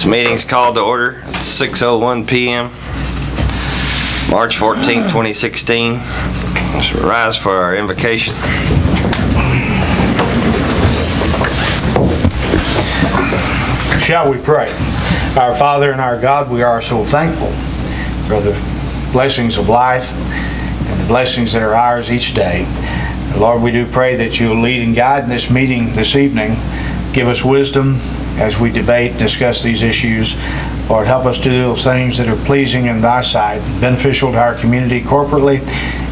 This meeting's called to order at 6:01 p.m. March 14, 2016. Let's rise for our invocation. Shall we pray? Our Father and our God, we are so thankful for the blessings of life and the blessings that are ours each day. Lord, we do pray that you'll lead and guide in this meeting this evening. Give us wisdom as we debate, discuss these issues. Lord, help us to do those things that are pleasing in thy sight, beneficial to our community corporately,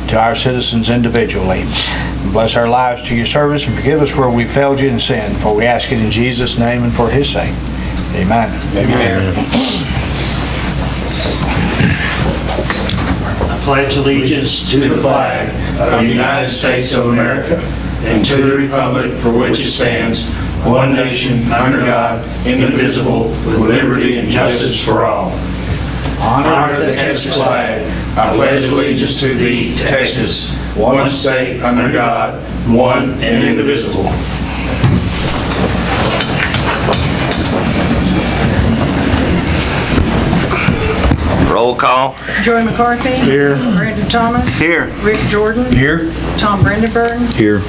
to our citizens individually. And bless our lives to your service and forgive us where we failed you in sin, for we ask it in Jesus' name and for his sake. Amen. Amen. I pledge allegiance to the flag of the United States of America and to the republic for which it stands, one nation, under God, indivisible, with liberty and justice for all. Honor the Texas flag. I pledge allegiance to thee, Texas, one state under God, one and indivisible. Roll call. Joey McCarthy. Here. Brandon Thomas. Here. Rick Jordan. Here. Tom Brandenburg. Here.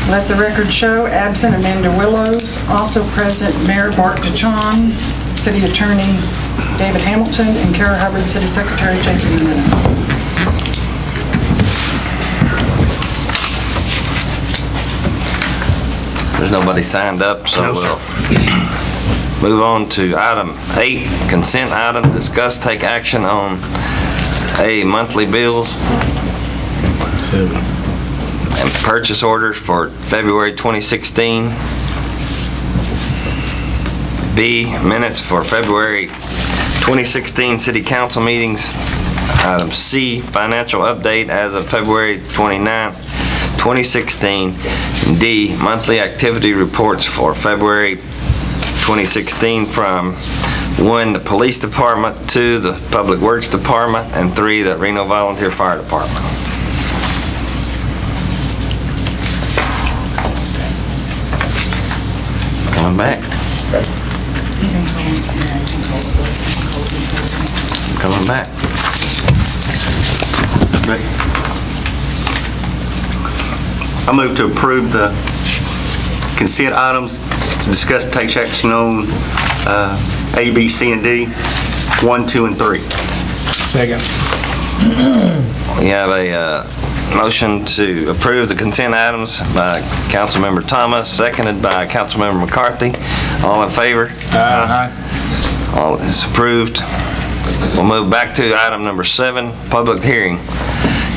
Let the record show, absent Amanda Willows. Also present, Mayor Mark DeChon, City Attorney David Hamilton, and Kara Hubbard, City Secretary, taking the minutes. There's nobody signed up, so we'll move on to item 8, consent item. Discuss, take action on A, monthly bills and purchase orders for February 2016. B, minutes for February 2016 City Council meetings. Item C, financial update as of February 29th, 2016. And D, monthly activity reports for February 2016 from 1, the Police Department, 2, the Public Works Department, and 3, the Reno Volunteer Fire Department. Coming back. Coming back. I move to approve the consent items to discuss and take action on A, B, C, and D, 1, 2, and 3. Second. We have a motion to approve the consent items by Councilmember Thomas, seconded by Councilmember McCarthy. All in favor? Aye. All is approved. We'll move back to item number 7, public hearing.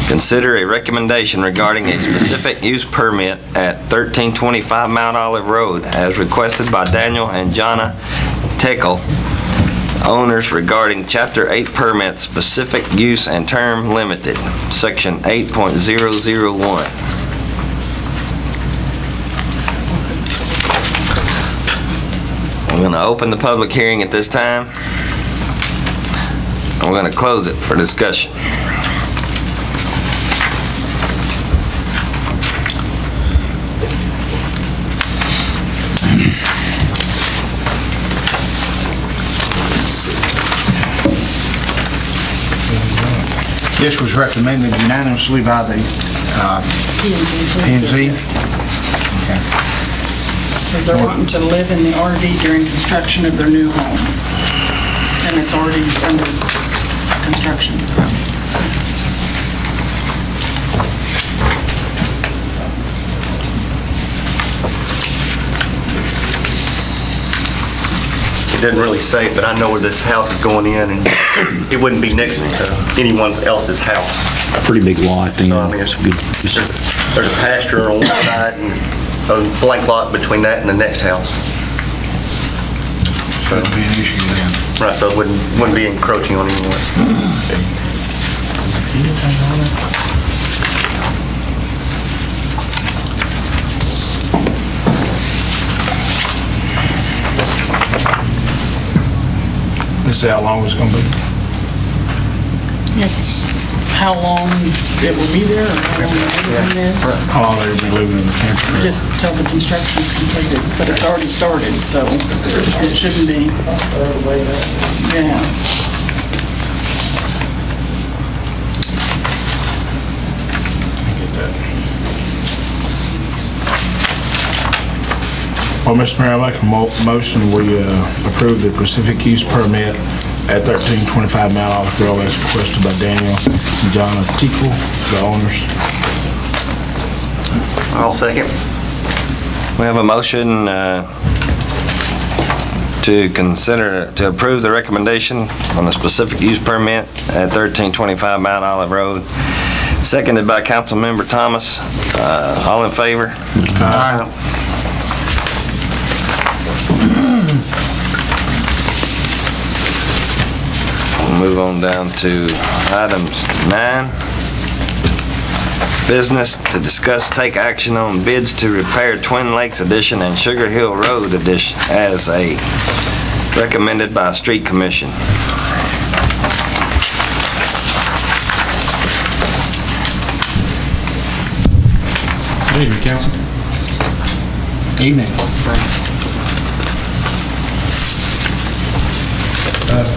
Consider a recommendation regarding a specific use permit at 1325 Mount Olive Road as requested by Daniel and Jonna Tekel, owners, regarding Chapter 8 permit, specific use and term limited, Section 8.001. I'm going to open the public hearing at this time. I'm going to close it for discussion. This was recommended unanimously by the P&Z. Okay. Because they're wanting to live in the RV during construction of their new home. And it's already under construction. It doesn't really say it, but I know where this house is going in, and it wouldn't be next to anyone else's house. Pretty big lot. So, I mean, it's good. There's a pasture on one side and a blank lot between that and the next house. Shouldn't be an issue then. Right, so it wouldn't be encroaching on anyone. This is how long it's going to be. It's how long it will be there, or how long everything is? How long they've been living in the camper? Just till the construction's completed, but it's already started, so it shouldn't be. Yeah. Well, Mr. Mayor, I make a motion, we approve the specific use permit at 1325 Mount Olive Grill as requested by Daniel and John Tickle, the owners. I'll second. We have a motion to approve the recommendation on the specific use permit at 1325 Mount Olive Road, seconded by Councilmember Thomas. All in favor? We'll move on down to items 9. Business to discuss, take action on bids to repair Twin Lakes Addition and Sugar Hill Road Addition as recommended by Street Commission. Good evening, council. Evening.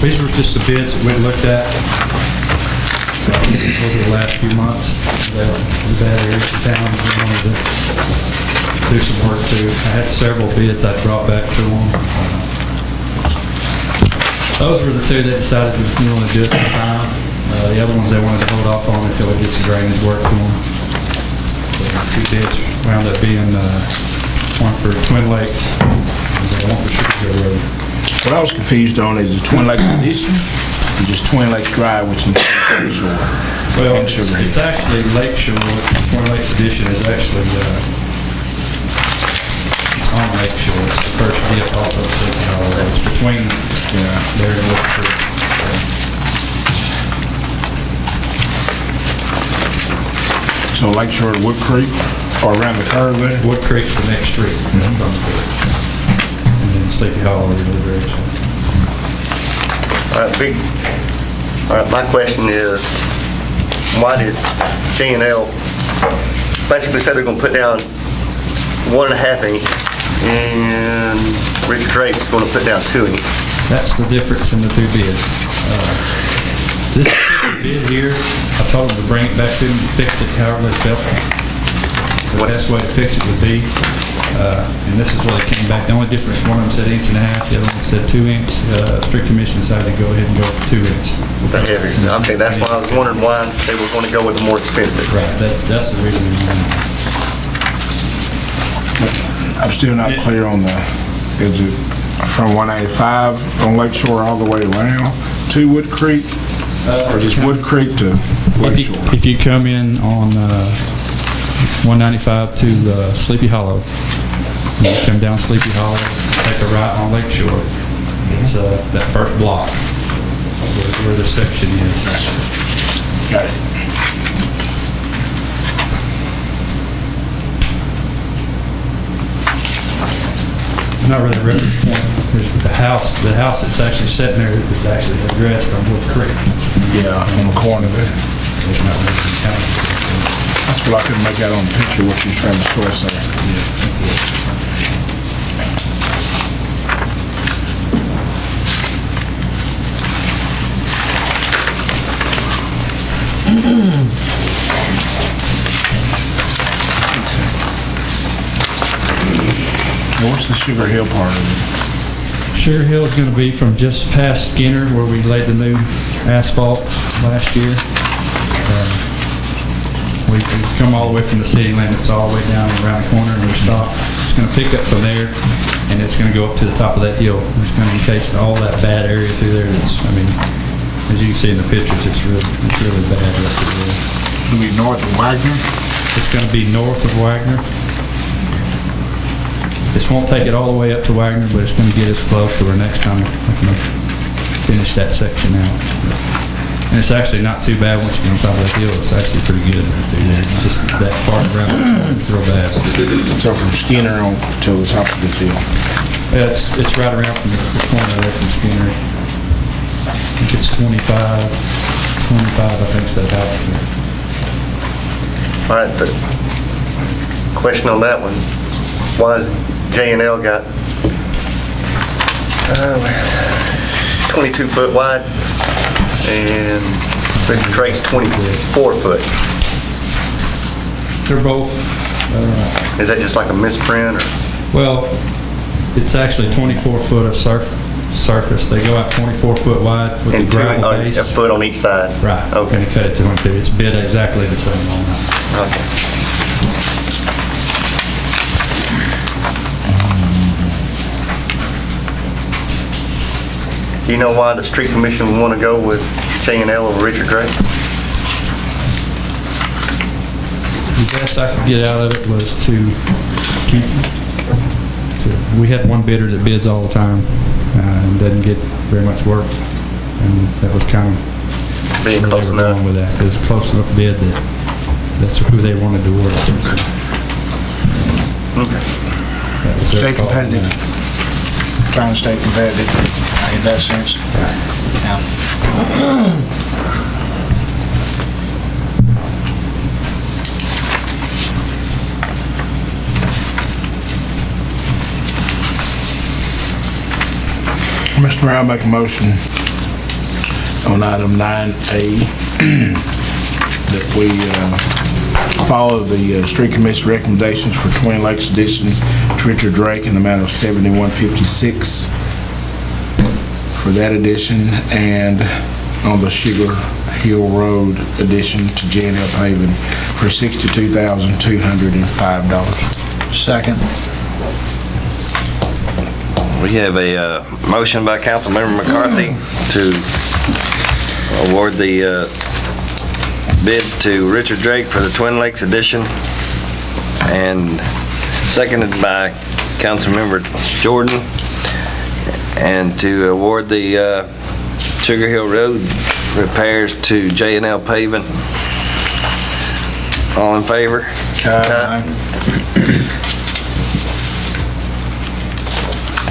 These were just the bids that we looked at over the last few months. The bad areas of town we wanted to do some work to. I had several bids I brought back to them. Those were the two that decided we want to do it this time. The other ones they wanted to hold off on until we get some drainage work to them. The two bids wound up being one for Twin Lakes and one for Sugar Hill Road. What I was confused on is the Twin Lakes Addition and just Twin Lakes Drive, which is Lakeshore. Well, and Sugar Hill. it's actually Lakeshore. Twin Lakes Edition is actually on Lakeshore. It's the first dip off of Sleepy Hollow. It's between there and Wood Creek. So Lakeshore to Wood Creek, or around the curve there? Wood Creek's the next street. And then Sleepy Hollow is the other direction. All right, my question is, why did J&L basically say they're going to put down 1.5 inch and Richard Drake's going to put down 2 inch? That's the difference in the two bids. This bid here, I told them to bring it back to them, fix it however they felt the best way to fix it would be. And this is what it came back. The only difference, one of them said 1.5 inch, the other one said 2 inch. Street Commission decided to go ahead and go with 2 inch. The heavier. Okay, that's why I was wondering why they were going to go with the more expensive. Right, that's the reason. I'm still not clear on is it from 185 on Lakeshore all the way around to Wood Creek? Or just Wood Creek to Lakeshore? If you come in on 195 to Sleepy Hollow, you come down Sleepy Hollow, take a right on Lakeshore. It's that first block where the section is. Got it. Not really a reference point. There's the house that's actually sitting there is actually addressed on Wood Creek. Yeah, on the corner there. There's not really some county. That's what I couldn't make out on the picture, what you was trying to show us there. What's the Sugar Hill part of it? Sugar Hill is going to be from just past Skinner, where we laid the new asphalt last year. We come all the way from the city limits all the way down around the corner and we stop. It's going to pick up from there and it's going to go up to the top of that hill. It's going to encase all that bad area through there. I mean, as you can see in the pictures, it's really bad up through there. It'll be north of Wagner? It's going to be north of Wagner. This won't take it all the way up to Wagner, but it's going to get us close to where next time we can finish that section out. And it's actually not too bad once you get on top of that hill. It's actually pretty good right through there. It's just that part around it's real bad. So from Skinner on to the top of this hill? Yeah, it's right around from the corner there from Skinner. I think it's 25. 1325, I think's that house here. All right, the question on that one, why is J&L got 22 foot wide and Richard Drake's 24 foot? They're both, Is that just like a misprint or? well, it's actually 24 foot of surface. They go out 24 foot wide with the And gravel a base. foot on each side? Right. Okay. And cut it to 22. It's bid exactly the same on that. Okay. Do you know why the street commission would want to go with J&L over Richard Drake? The best I could get out of it was to keep, we had one bidder that bids all the time and doesn't get very much work. And that was kind of Being where close they were enough. going with that. It was a close enough bid that that's who they wanted to work with. Okay. That was their Stay call on competitive. that. Trying to stay competitive in that sense. Yeah. Mr. Mayor, I make a motion on item 9A that we follow the street commission recommendations for Twin Lakes addition to Richard Drake in the amount of $71.56 for that addition, and on the Sugar Hill Road addition to J&L paving for $62,205. Second. We have a motion by Councilmember McCarthy to award the bid to Richard Drake for the Twin Lakes addition, and seconded by Councilmember Jordan, and to award the Sugar Hill Road repairs to J&L Paving. All in favor?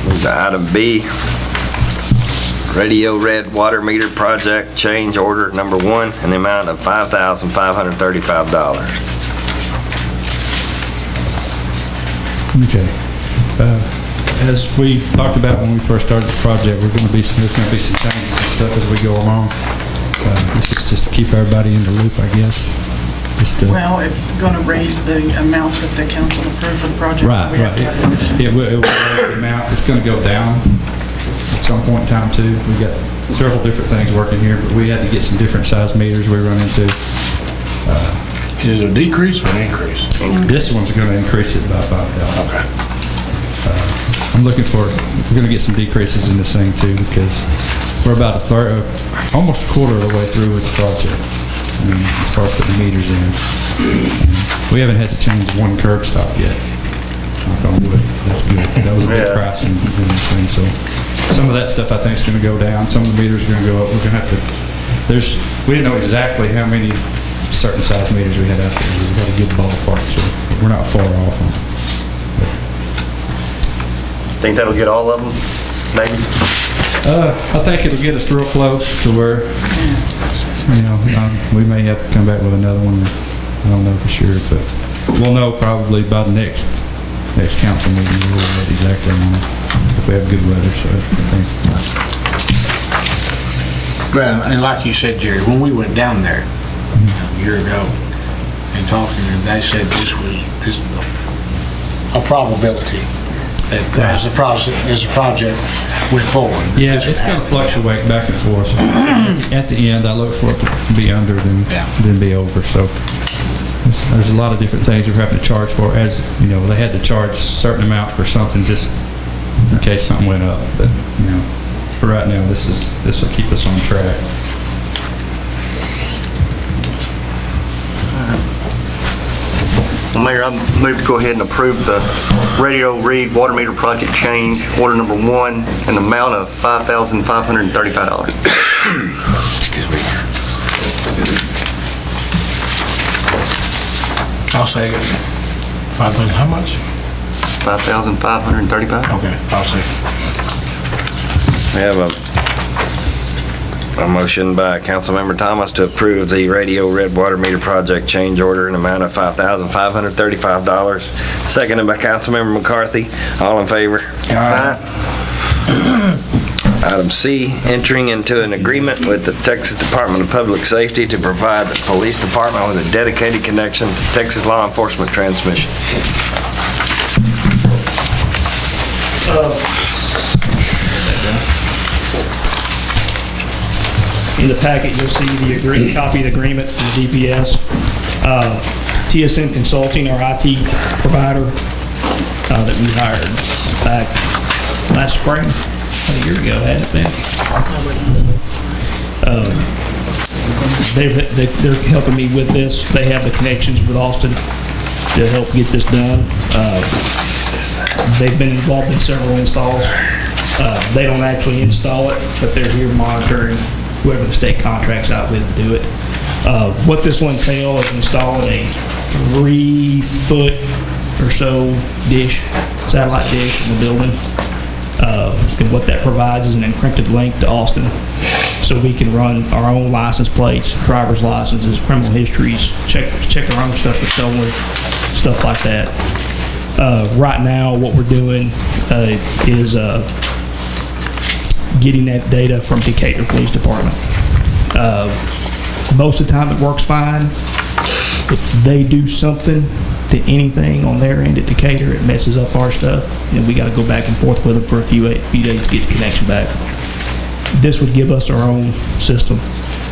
Move to item B, Radio Red Water Meter Project Change Order Number 1 in the amount of $5,535. Okay. As we talked about when we first started the project, there's going to be some changes and stuff as we go along. This is just to keep everybody in the loop, I guess. Just to- Well, it's going to raise the amount that the council approved for the project. so Right, we have to have a motion. It will raise the amount. It's going to go down at some point in time too. We got several different things working here, but we had to get some different size meters we run into. Is it a decrease or an increase? This one's going to increase it by $5,000. Okay. I'm looking for, we're going to get some decreases in this thing too, because we're about a third, almost a quarter of the way through with the project. As far as putting meters in. We haven't had to change one curb stop yet. Knock on wood. That's good. That was a big Yeah. price in this thing, so. Some of that stuff I think is going to go down. Some of the meters are going to go up. We're going to have to, we didn't know exactly how many certain size meters we had out there. We had a good ballpark, so we're not far off. Think that'll get all of them, maybe? I think it'll get us real close to where, we may have to come back with another one. I don't know for sure, but we'll know probably by the next council meeting. We'll know exactly on it, if we have good weather, so I think. Well, and like you said, Jerry, when we went down there a year ago and talking to them, they said this a probability that as the project went forward. Yeah, this would it's going to happen. fluctuate back and forth. At the end, I look for it to be under than be over, so there's a lot of different things we're having to charge for. As, they had to charge a certain amount for something just in case something went up, but, for right now, this will keep us on track. Well, Mayor, I move to go ahead and approve the Radio Read Water Meter Project Change Order Number 1 in the amount of $5,535. Excuse me. I'll say it. How much? $5,535. Okay, I'll say. We have a A motion by Councilmember Thomas to approve the radio red water meter project change order in amount of $5,535. Seconded by Councilmember McCarthy. All in favor? Item C, entering into an agreement with the Texas Department of Public Safety to provide the police department with a dedicated connection to Texas law enforcement transmission. In the packet, you'll see the copy of the agreement from the DPS. TSM Consulting, our IT provider that we hired back last spring, about a year ago, hadn't it been? They're helping me with this. They have the connections with Austin to help get this done. They've been involved in several installs. They don't actually install it, but they're here monitoring whoever the state contracts out with to do it. What this will entail is installing a 3-foot or so dish, satellite dish in the building. And what that provides is an encrypted link to Austin, so we can run our own license plates, driver's licenses, criminal histories, check our own stuff for stolen, stuff like that. Right now, what we're doing is getting that data from Decatur Police Department. Most of the time it works fine. If they do something to anything on their end at Decatur, it messes up our stuff, and we got to go back and forth with them for a few days to get the connection back. This would give us our own system.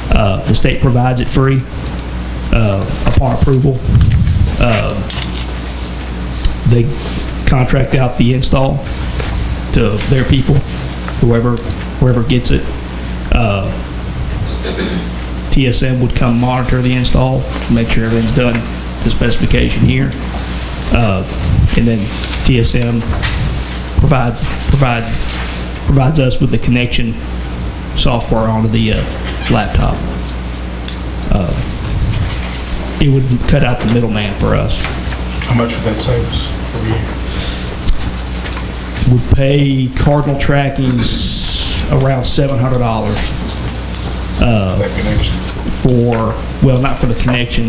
The state provides it free upon approval. They contract out the install to their people, whoever gets it. TSM would come monitor the install, make sure everything's done to specification here. And then TSM provides us with the connection software onto the laptop. It would cut out the middleman for us. How much would that save us per year? Would pay Cardinal Tracking's around $700 That connection? not for the connection,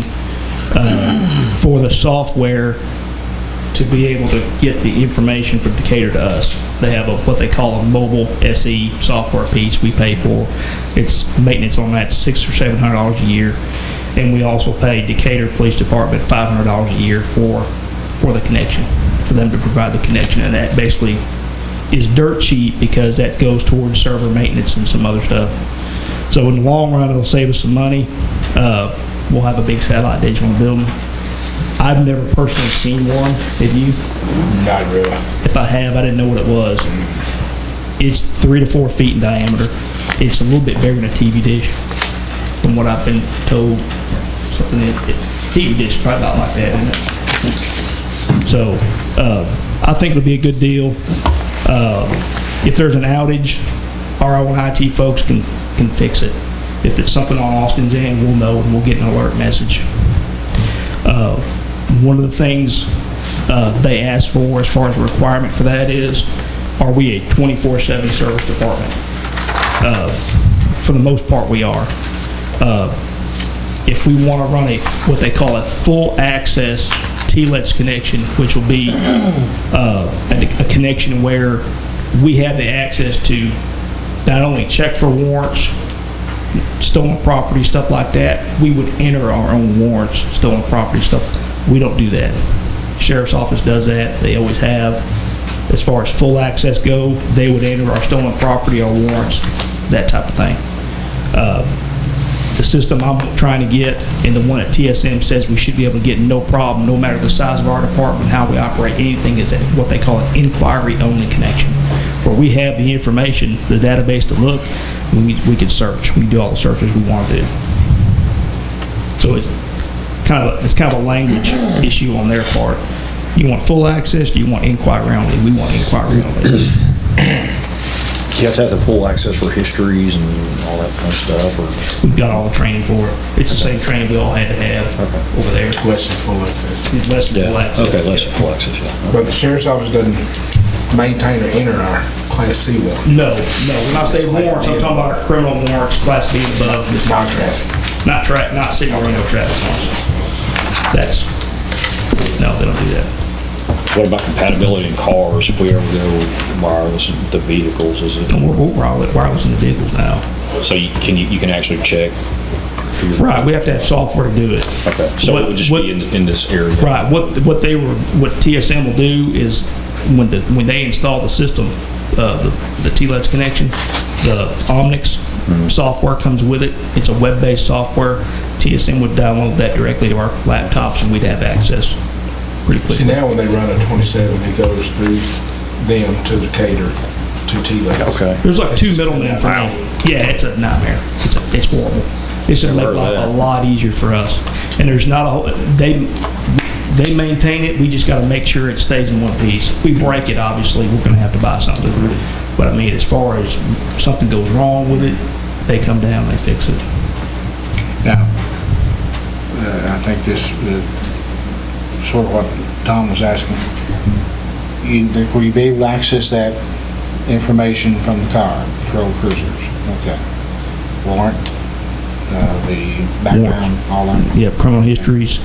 for the software to be able to get the information from Decatur to us. They have what they call a mobile SE software piece we pay for. It's maintenance on that $600 or $700 a year. And we also pay Decatur Police Department $500 a year for the connection, for them to provide the connection. And that basically is dirt cheap because that goes towards server maintenance and some other stuff. So in the long run, it'll save us some money. We'll have a big satellite dish on the building. I've never personally seen one. Have you? Not really. If I have, I didn't know what it was. It's 3 to 4 feet in diameter. It's a little bit bigger than a TV dish, from what I've been told. Something TV dish is probably about like that, isn't it? So I think it'll be a good deal. If there's an outage, our own IT folks can fix it. If it's something on Austin's end, we'll know and we'll get an alert message. One of the things they ask for as far as a requirement for that is, are we a 24/7 service department? For the most part, we are. If we want to run what they call a full access TLETS connection, which will be a connection where we have the access to not only check for warrants, stolen property, stuff like that. We would enter our own warrants, stolen property stuff. We don't do that. Sheriff's Office does that. They always have. As far as full access go, they would enter our stolen property, our warrants, that type of thing. The system I'm trying to get, and the one at TSM says we should be able to get no problem, no matter the size of our department, how we operate, anything, is what they call an inquiry-only connection, where we have the information, the database to look, we can search. We can do all the searches we want to do. So it's kind of a language issue on their part. You want full access, do you want inquiry only? We want inquiry only. You have to have the full access for histories and all that fun stuff, or? We've got all the training for it. It's the same training we all had to have over there. Less than full access. It's less than full access. Okay, less than full access, yeah. But the sheriff's office doesn't maintain or enter our Class C warrant? No. When I say warrants, I'm talking about our criminal warrants, Class B and above. Not traffic. Not city or Reno traffic laws. No, they don't do that. What about compatibility in cars? If we ever go wireless in the vehicles, is it? And we're wireless in the vehicles now. So you can actually check? Right, we have to have software to do it. Okay, so it would just be in this area? Right, what TSM will do is when they install the system, the TLEDS connection, the Omnix software comes with it. It's a web-based software. TSM would download that directly to our laptops and we'd have access pretty See, quickly. now when they run a 27, it goes through them to Decatur, to T-Lex. Okay. There's like two middlemen for now. Yeah, it's a nightmare. It's horrible. It's gonna make life a lot easier for us. And there's not a whole, they maintain it, we just gotta make sure it stays in one piece. If we break it, obviously, we're gonna have to buy something. But I mean, as far as something goes wrong with it, they come down, they fix it. Now, I think this, sort of what Tom was asking, will you be able to access that information from the car, patrol cruisers? Okay. Warrant, the background, all that? Yep, criminal histories,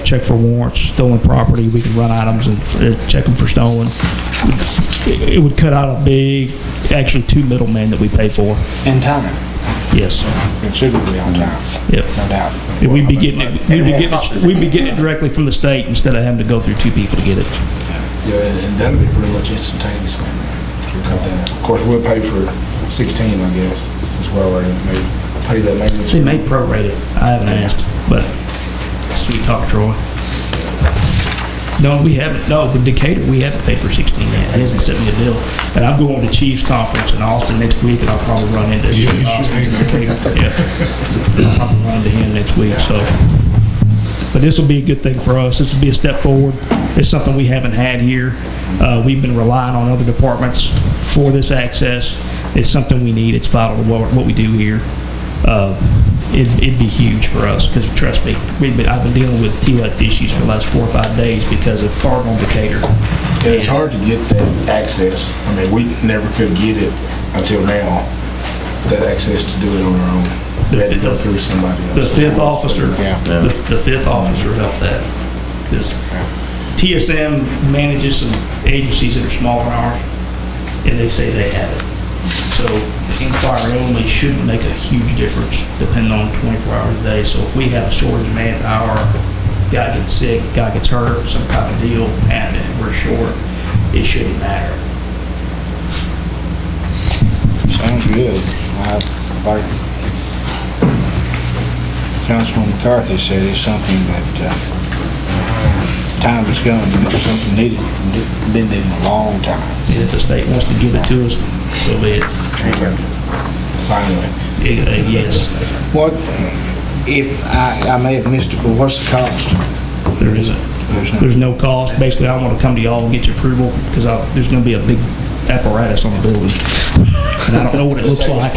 check for warrants, stolen property, we can run items and check them for stolen. It would cut out a big, actually two middlemen that we pay for. In time, Yes, considerably on time, yep. no doubt. If we'd be getting it directly from the state instead of having to go through two people to get it. Yeah, and that'll be pretty much instantaneous. So we'll cut that out. Of course, we'll pay for 16, I guess, since we're already maybe pay that maintenance. They may prorate it, I haven't asked, but sweet talk, Troy. No, we haven't, no, with Decatur, we haven't paid for 16 yet, he hasn't sent me a bill. And I'm going to Chiefs Conference in Austin next week, and I'll probably run into him. Yeah, I'll probably run into him next week, so. But this will be a good thing for us, this will be a step forward, it's something we haven't had here. We've been relying on other departments for this access, it's something we need, it's vital to what we do here. It'd be huge for us, because trust me, I've been dealing with TLEC issues for the last 4 or 5 days because of Cardinal Decatur. And it's hard to get that access. I mean, we never could get it until now, that access to do it on our own. We had to go through somebody else. The fifth officer, Yeah. the fifth officer helped that. Because TSM manages some agencies that are smaller than ours, and they say they have it. So inquiry only shouldn't make a huge difference depending on 24 hours a day. So if we have a shortage of manpower, guy gets sick, guy gets hurt, some kind of deal, and we're short, it shouldn't matter. Sounds good. Like Councilman McCarthy said, it's something that time is coming, and it's something been needed a long time. If the state wants to give it to us, so be it. Finally. Yes, What, if, I may have missed it, but what's the cost? there isn't. There's no cost. Basically, I want to come to y'all and get your approval because there's going to be a big apparatus on the building. And I don't know what it looks like.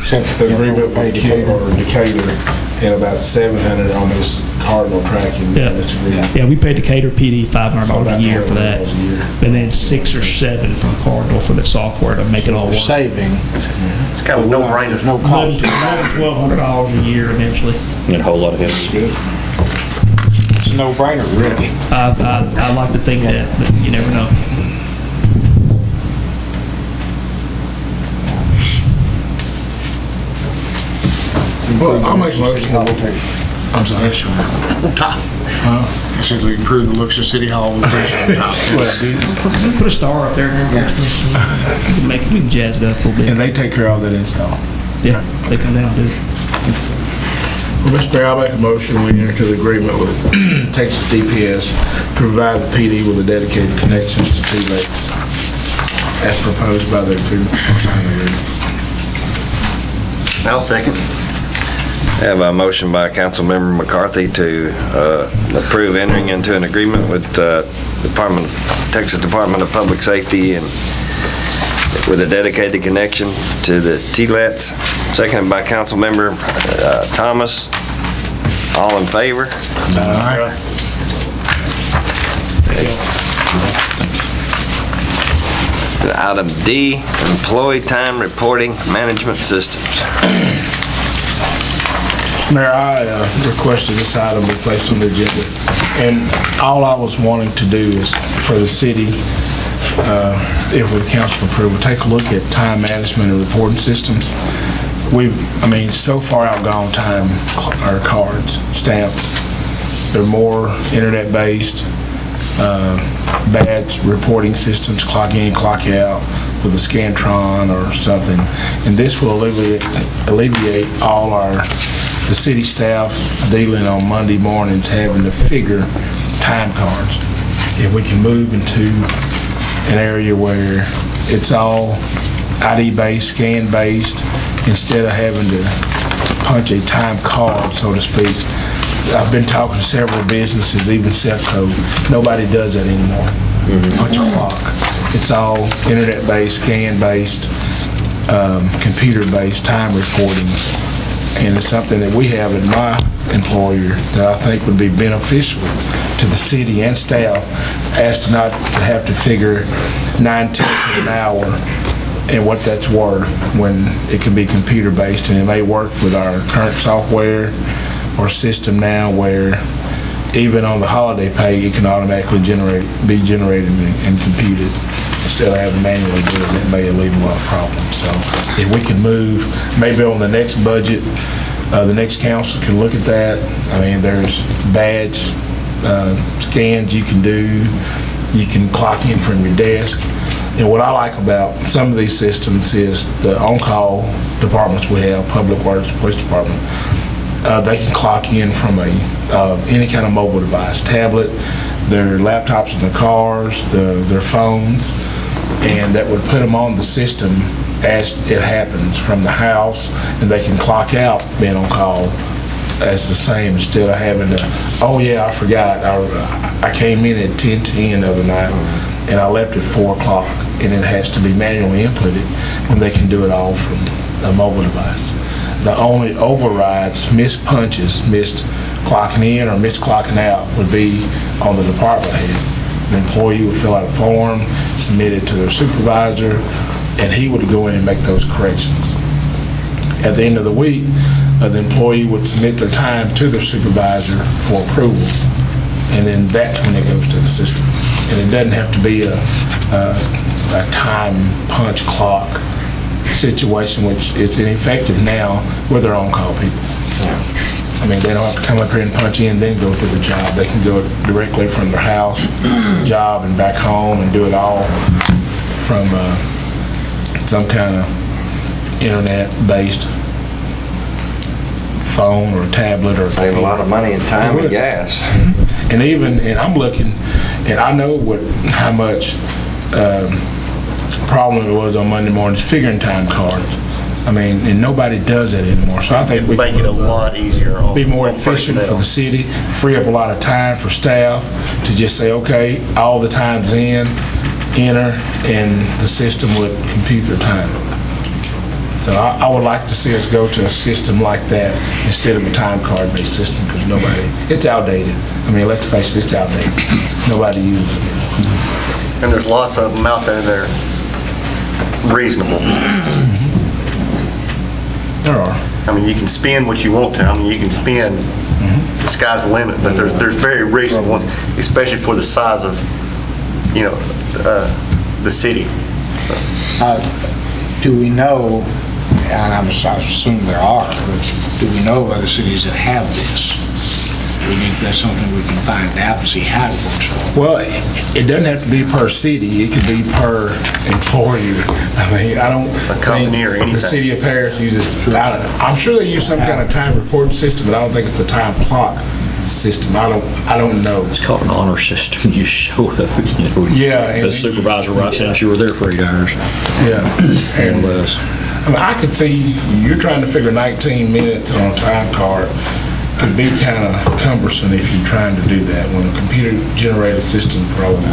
Except The agreement with Decatur and about 700 on this Cardinal tracking. Yeah. This agreement. Yeah, we paid Decatur PD $500 So a about year for that. $200 a year. And then 6 or 7 from Cardinal for the software to make it all work. saving, It's kind of a no-brainer. there's no cost. $1,200 a year eventually. And a whole lot of heavy. It's a no-brainer, really. I like to think that, but you never know. Well, I'll make a motion. I'm sorry. I said we improve the looks of City Hall with this on top. Put a star up there. We can jazz it up a little bit. And they take care of that install. Yeah, they come down and do it. Well, Mr. Mayor, I'll make a motion, we enter into the agreement with Texas DPS to provide the PD with the dedicated connections to T-Lex as proposed by their two. I'll second. Have a motion by Councilmember McCarthy to approve entering into an agreement with Texas Department of Public Safety and with a dedicated connection to the TLETs. Seconded by Councilmember Thomas. All in favor? Item D, employee time reporting management systems. Mayor, I requested this item be placed on the agenda, and all I was wanting to do is for the city, if with council approval, take a look at time management and reporting systems. So far outgone time are cards, stamps. They're more internet-based, badge reporting systems, clock in, clock out with a Scantron or something. And this will alleviate all the city staff dealing on Monday mornings having to figure time cards. If we can move into an area where it's all ID-based, scan-based, instead of having to punch a time card, so to speak. I've been talking to several businesses, even Sefco. Nobody does that anymore. Punch a clock. It's all internet-based, scan-based, computer-based time reporting. And it's something that we have at my employer that I think would be beneficial to the city and staff, as to not to have to figure 9/10 of an hour and what that's worth when it can be computer-based. And it may work with our current software or system now where even on the holiday pay, it can automatically be generated and computed instead of having manually do it. That may alleviate a lot of problems. So if we can move, maybe on the next budget, the next council can look at that. There's badge scans you can do. You can clock in from your desk. And what I like about some of these systems is the on-call departments we have, Public Works, Police Department, they can clock in from any kind of mobile device, tablet, their laptops in their cars, their phones, and that would put them on the system as it happens from the house, and they can clock out being on call as the same instead of having to, oh yeah, I forgot, I came in at 10:10 the other night and I left at 4 o'clock, and it has to be manually inputted when they can do it all from a mobile device. The only overrides, missed punches, missed clocking in or missed clocking out would be on the department head. The employee would fill out a form, submit it to their supervisor, and he would go in and make those corrections. At the end of the week, the employee would submit their time to their supervisor for approval, and then that's when it goes to the system. And it doesn't have to be a time punch clock situation, which is ineffective now with their on-call people. They don't have to come up here and punch in, then go to the job. They can go directly from their house to the job and back home and do it all from some kind of internet-based phone or tablet or Save a lot of money and time and gas. And I'm looking, and I know how much problem it was on Monday mornings figuring time cards. And nobody does that anymore. So I think we Make can it a lot easier on be more efficient for the city, free up a lot of time for staff to just say, okay, all the time's enter, and the system would compute their time. So I would like to see us go to a system like that instead of a time card-based system, because it's outdated. Let's face it, it's outdated. Nobody uses it. And there's lots of them out there that are reasonable. There are. You can spend what you want to. You can spend, the sky's the limit, but there's very reasonable ones, especially for the size of, the city. So. Do we know, and I assume there are, but do we know of other cities that have this? We think that's something we can find out and see how it works for them. Well, it doesn't have to be per city. It could be per employer. I don't think the city of Paris uses, I'm sure they use some kind of time reporting system, but I don't think it's a time clock system. I don't know. It's called an honor system. You show up, Yeah. The supervisor writes down you were there for 8 hours. Yeah. And less. I could see you're trying to figure 19 minutes on a time card. Could be kind of cumbersome if you're trying to do that, when a computer-generated system probably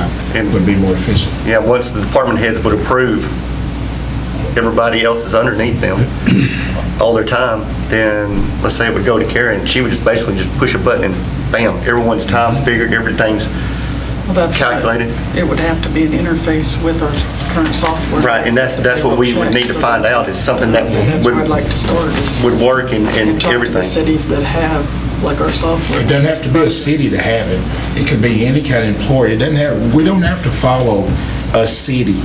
would be more efficient. Yeah, once the department heads would approve everybody else is underneath them all their time, then let's say it would go to Karen, and she would just basically just push a button and bam, everyone's time's figured, everything's Well, that's calculated. right. It would have to be an interface with our current software. Right, and that's what we would need to find out, is something that That's where I'd like to start, is would work and talk to the everything. cities that have, like, our software. It doesn't have to be a city to have it. It could be any kind of employee. It doesn't have, we don't have to follow a city.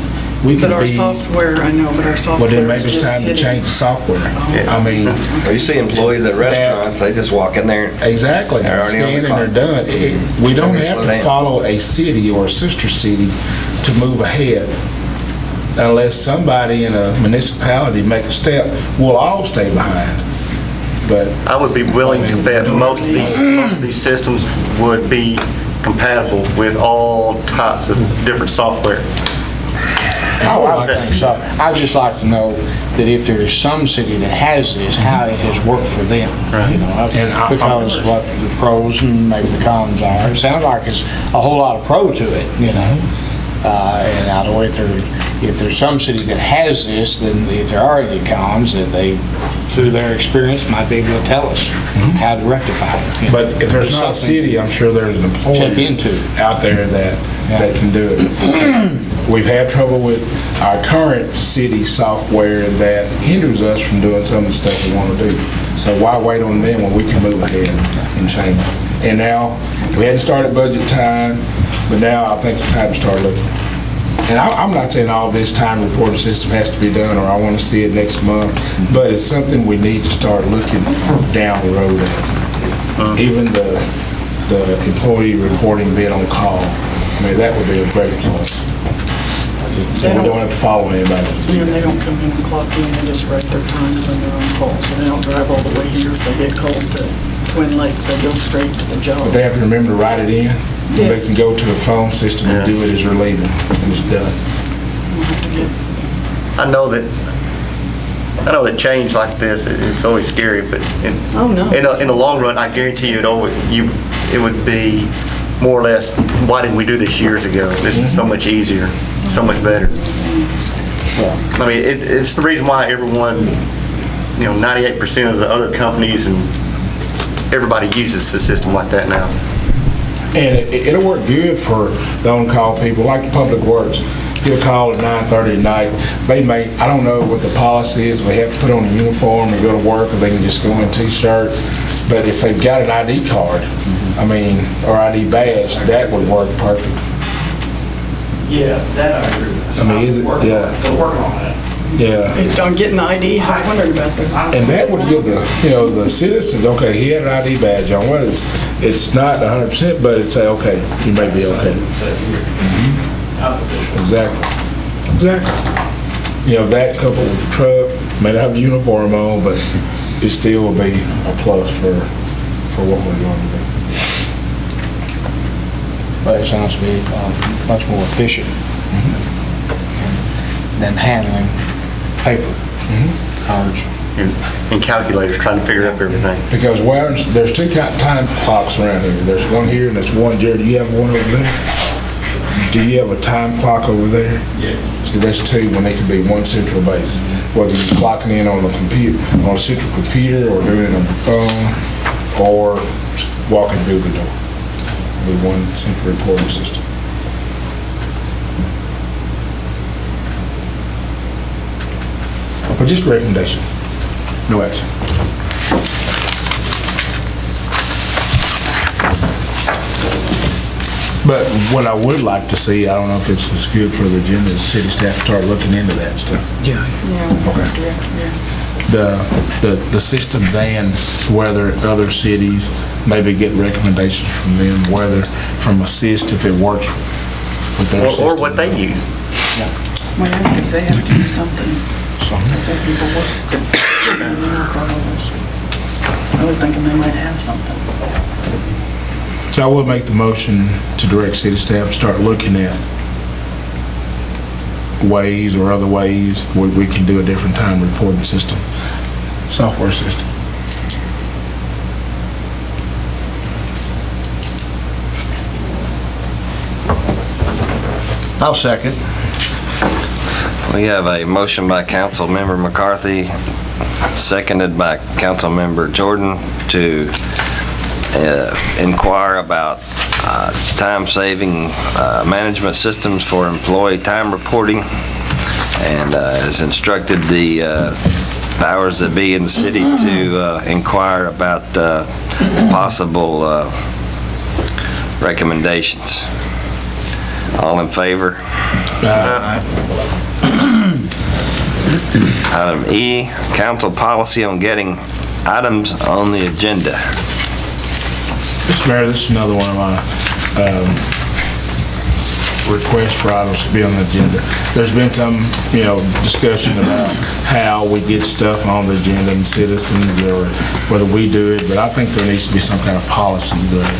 We But can our be, software, I know, but our well, software then maybe is it's just time to city. change the software. I mean, Well, you see employees at restaurants, they just walk in there. exactly. They're already on the Scan and they're clock. done. We don't Never have slow to down. follow a city or a sister city to move ahead. Unless somebody in a municipality make a step, we'll all stay behind. But I would be willing to bet most of these systems would be compatible with all types of different software. I would think so. I'd just like to know that if there's some city that has this, how it has worked for them. You know, And because what the pros and maybe the cons are. It sounds like there's a whole lot of pro to it, you know? And I don't know if there's some city that has this, then if there are any cons, that they, through their experience, might be able to tell us how to rectify it. you know? But if there's not a Something- city, I'm sure there's an employee Check into. out there that can do it. We've had trouble with our current city software that hinders us from doing some of the stuff we want to do. So why wait on them when we can move ahead and change? And now, we hadn't started budget time, but now I think it's time to start looking. And I'm not saying all this time reporting system has to be done, or I want to see it next month, but it's something we need to start looking down the road at. Even the employee reporting being on call, I mean, that would be a great plus. So we don't have to follow anybody. Yeah, and they don't come in and clock in, they just write their time when they're on call, so they don't drive all the way here. If they get called to Twin Lakes, they go straight to the job. But they have to remember to write it in. They can go to a phone system and do it as they're leaving, and it's done. I know that change like this, it's always scary, but Oh, no. in the long run, I guarantee you, it would be more or less, why didn't we do this years ago? This is so much easier, so much better. I mean, it's the reason why everyone, 98% of the other companies and everybody uses a system like that now. And it'll work good for the on-call people, like the Public Works. Get a call at 9:30 at night. They may, I don't know what the policy is, if they have to put on a uniform and go to work, or they can just go in a t-shirt. But if they've got an ID card, or ID badge, that would work perfect. Yeah, that I agree with. I mean, is it? Yeah. Still working on that. Yeah. On getting the ID, I was wondering about that. And that would give the citizens, okay, he had an ID badge on. Well, it's not 100%, but it'd say, okay, you may be okay. Exactly. That coupled with the truck, may not have a uniform on, but it still will be a plus for what we're going to do. But it sounds to be much more efficient than handling paper cards. And calculators trying to figure out everything. Because there's two time clocks around here. There's one here and there's one, Jared, do you have one over there? Do you have a time clock over there? Yeah. See, that's two when they can be one central base. Whether you're clocking in on a computer, on a central computer, or doing it on the phone, or walking through the door. Be one central reporting system. But just a recommendation. No action. But what I would like to see, I don't know if it's good for the agenda, is city staff start looking into that stuff. Yeah. Okay. Yeah. The systems and whether other cities maybe get recommendations from them, whether from Assist if it works with their system. Or what they use. Well, because they have to do something. Some people work. I was thinking they might have something. So I will make the motion to direct city staff to start looking at ways or other ways where we can do a different time reporting system, software system. I'll second. We have a motion by Councilmember McCarthy, seconded by Councilmember Jordan to inquire about time-saving management systems for employee time reporting. and has instructed the powers that be in the city to inquire about possible recommendations. All in favor? Item E, council policy on getting items on the agenda. Mr. Mayor, this is another one of my requests for items to be on the agenda. There's been some, discussion about how we get stuff on the agenda and citizens, or whether we do it, but I think there needs to be some kind of policy that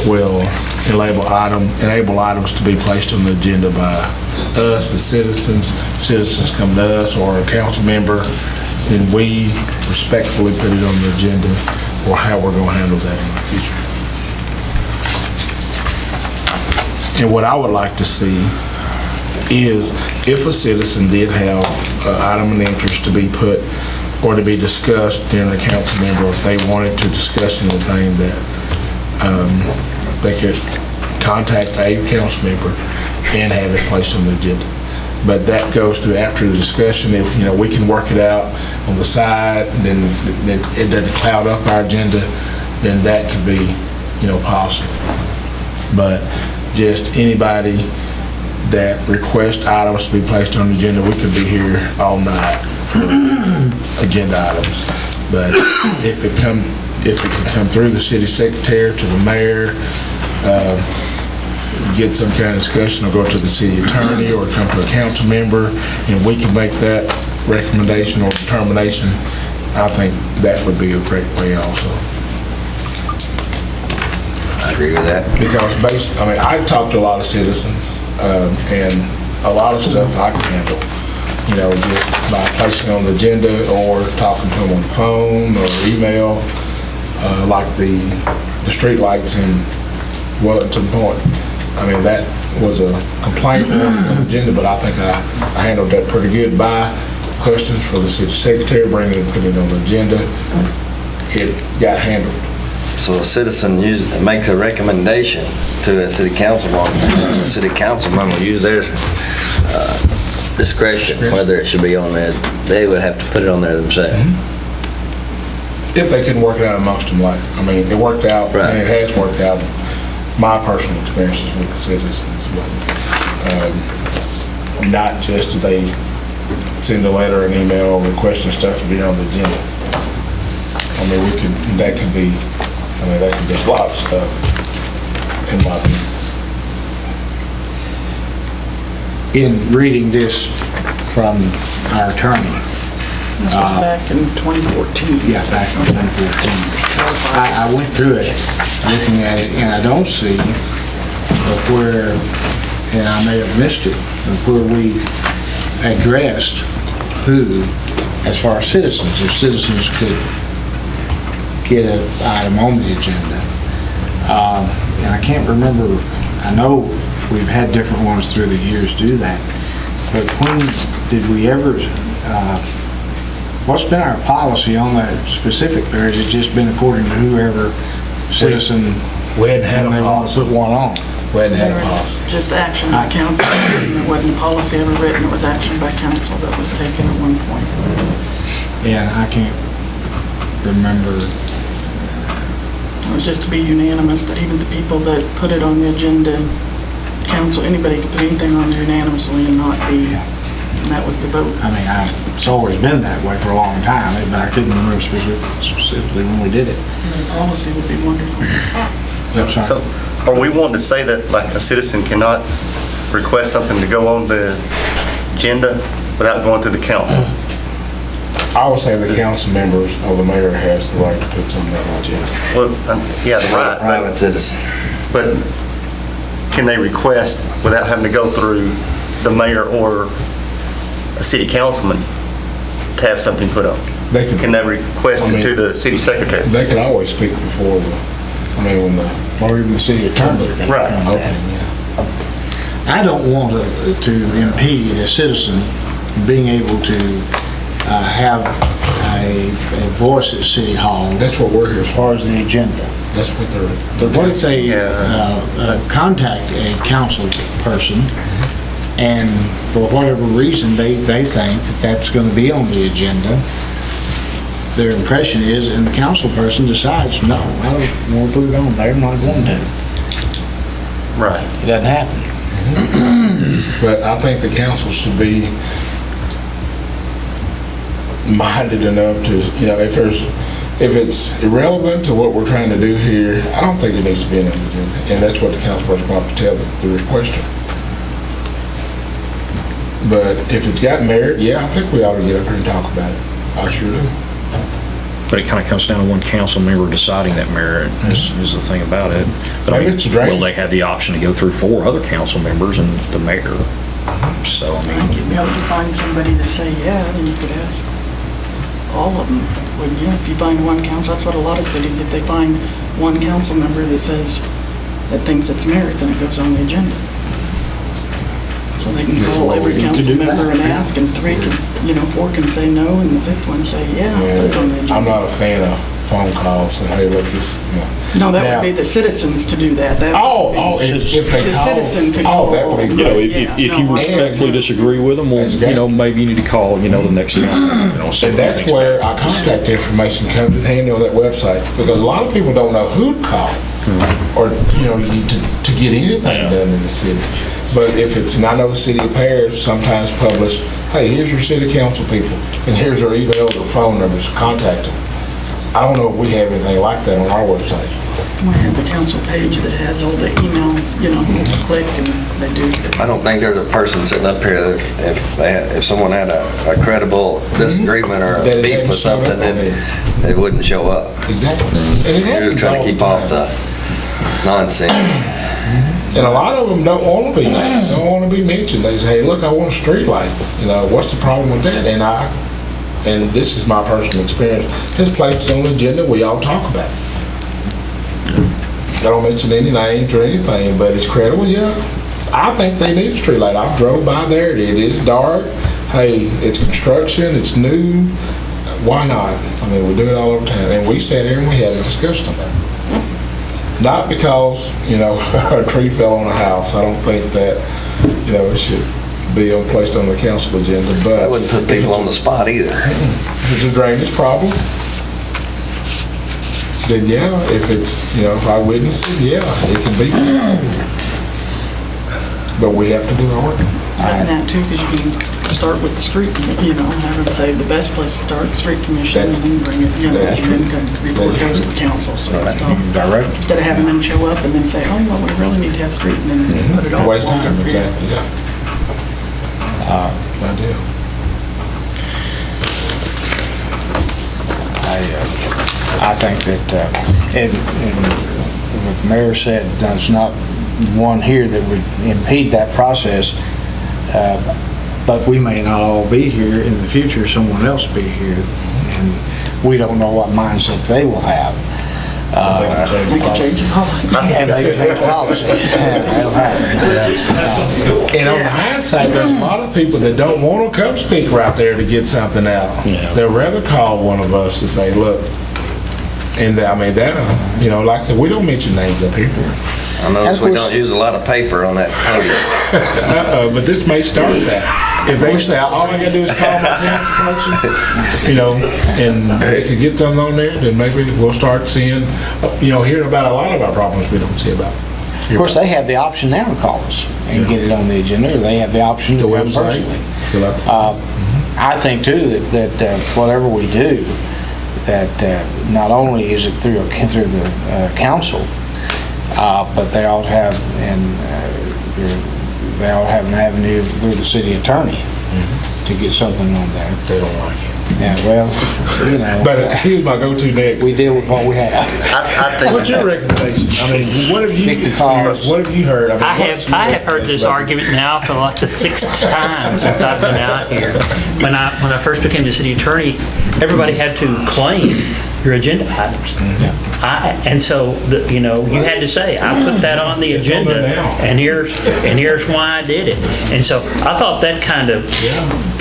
will enable items to be placed on the agenda by us as citizens. Citizens come to us or a council member, then we respectfully put it on the agenda, or how we're going to handle that in the future. And what I would like to see is if a citizen did have an item of interest to be put or to be discussed during a council member, if they wanted to discuss anything, that they could contact a council member and have it placed on the agenda. But that goes through after the discussion. If, we can work it out on the side, and then it doesn't cloud up our agenda, then that could be, possible. But just anybody that requests items to be placed on the agenda, we could be here all night for agenda items. But if it could come through the city secretary to the mayor, get some kind of discussion, or go to the city attorney, or come to a council member, and we can make that recommendation or determination, I think that would be a great way also. I agree with that. Because I talk to a lot of citizens, and a lot of stuff I can handle, just by placing on the agenda or talking to them on the phone or email, like the street lights in Wellington Point. That was a complaint on the agenda, but I think I handled that pretty good by questions for the city secretary, bringing it and putting it on the agenda. It got handled. So a citizen makes a recommendation to a city council member, the city council member will use their discretion whether it should be on there. They would have to put it on there themselves. If they couldn't work it out amongst them, it worked out, right. And it has worked out. My personal experiences with the citizens, but not just do they send a letter, an email, requesting stuff to be on the agenda. That could be a lot of stuff, in my opinion. In reading this from our attorney, This was back in 2014. yeah, back in 2014, I went through it, looking at it, and I don't see where, and I may have missed it, where we addressed who, as far as citizens, if citizens could get an item on the agenda. And I can't remember, I know we've had different ones through the years do that, but when did we ever, what's been our policy on that specific, or has it just been according to whoever citizen We hadn't had a they want to policy. put one on? We hadn't had There a was policy. just action by council. There wasn't policy ever written. It was action by council that was taken at one point. And I can't remember. It was just to be unanimous that even the people that put it on the agenda, council, anybody could put anything on there unanimously and not be, and that was the vote. It's always been that way for a long time, but I couldn't remember specifically when we did it. The policy would be wonderful. So, are we wanting to say that, like, a citizen cannot request something to go on the agenda without going through the council? I would say the council members or the mayor has the right to put something on the agenda. Well, yeah, right, Private citizen. but can they request without having to go through the mayor or a city councilman to have something put on? They could. Can they request it to the city secretary? They can always speak before Or even the city attorney. Right. opening, yeah. I don't want to impede a citizen being able to have a voice at City Hall That's what we're here as for. far as the agenda. That's what But what if they Yeah. contact a council person and for whatever reason, they think that that's going to be on the agenda, their impression is, and the council person decides, no, I don't want to put it on there, I'm not going to. Right. It doesn't happen. But I think the council should be minded enough to, if it's irrelevant to what we're trying to do here, I don't think it needs to be in the agenda. And that's what the council person will have to tell the requester. But if it's got merit, yeah, I think we ought to get up here and talk about it. I sure do. But it kind of comes down to one council member deciding that merit is the thing about it. But I Maybe mean, it's a drain. will they have the option to go through 4 other council members and the mayor? So, I mean, You'd be able to find somebody to say, yeah, then you could ask all of them, wouldn't you? If you find one council, that's what a lot of cities, if they find one council member that says, that thinks it's merit, then it goes on the agenda. So they can Yes, call well, every we need to council do member that, and yeah. ask, and 3 can, 4 can say no, and the 5th one say, yeah, put it on the agenda. I'm not a fan of phone calls and, hey, look, No, that Now- would be the citizens to do that. That Oh, would be- if they The call. citizen could Oh, call. that would be you know, great. if Yeah, you no, I- respectfully disagree with them, well, That's great. maybe you need to call, the next council. And that's where our contact information comes in handy on that website, because a lot of people don't know who to call, or, to get anything done in the city. But if it's, and I know the city of Paris sometimes publish, hey, here's your city council people, and here's their email or phone numbers, contact them. I don't know if we have anything like that on our website. We have the council page that has all the email, click and they do. I don't think there's a person sitting up here that if someone had a credible disagreement or That a it beef hadn't with showed up something, on there. then it wouldn't show up. Exactly. And it You're happens just trying all to keep the off time. the nonsense. And a lot of them don't want to be, mentioned. They say, hey, look, I want a street light. What's the problem with that? And this is my personal experience, his place is on the agenda, we all talk about it. I don't mention any names or anything, but it's credible, yeah. I think they need a street light. I've drove by there, it is dark. Hey, it's construction, it's new, why not? I mean, we do it all over town. And we sat here and we had a discussion about it. Not because, a tree fell on a house. I don't think that, it should be placed on the council agenda, but. I wouldn't put people on the spot either. If it's a drainage problem, then yeah, if it's, if I witness it, yeah, it can be. But we have to do our work. And that too, because you can start with the street, have them say the best place to start, the street commission, and then bring it, and That's true. then before it goes to the council, so it's not. Direct. Instead of having them show up and then say, oh, well, we really need to have street, and then put it all. Waste on time, there. exactly, yeah. I do. I think that, and what the mayor said, there's not one here that would impede that process, but we may not all be here in the future, someone else be here, and we don't know what mindset they will have. We can change the policy. And they can change policy. That'll happen. And on hindsight, there's a lot of people that don't want to come speak right there to get something out. Yeah. They'd rather call one of us to say, look, and like I said, we don't mention names up here. I notice we don't use a lot of paper on that podium. But this may start that. If they say, all I gotta do is call my council person, and they could get something on there, then maybe we'll start seeing, hearing about a lot of our problems we don't see about. Of course, they have the option now to call us and get it on the agenda, or they have the option to The come website. personally. Fill out the- I think too that whatever we do, that not only is it through the council, but they ought to have they ought to have an avenue through the city attorney to get something on there. They don't like it. Yeah, well, But here's my go-to next. we deal with what we have. I think. What's your recommendation? I mean, what have you Kick the experienced? tires. What have you heard? mean, what's your I have heard this recommendation? argument now for like the 6th time since I've been out here. When I first became the city attorney, everybody had to claim your agenda items. And so, you had to say, I put that on the It's on agenda, there now. and here's why I did it. And so I thought that kind of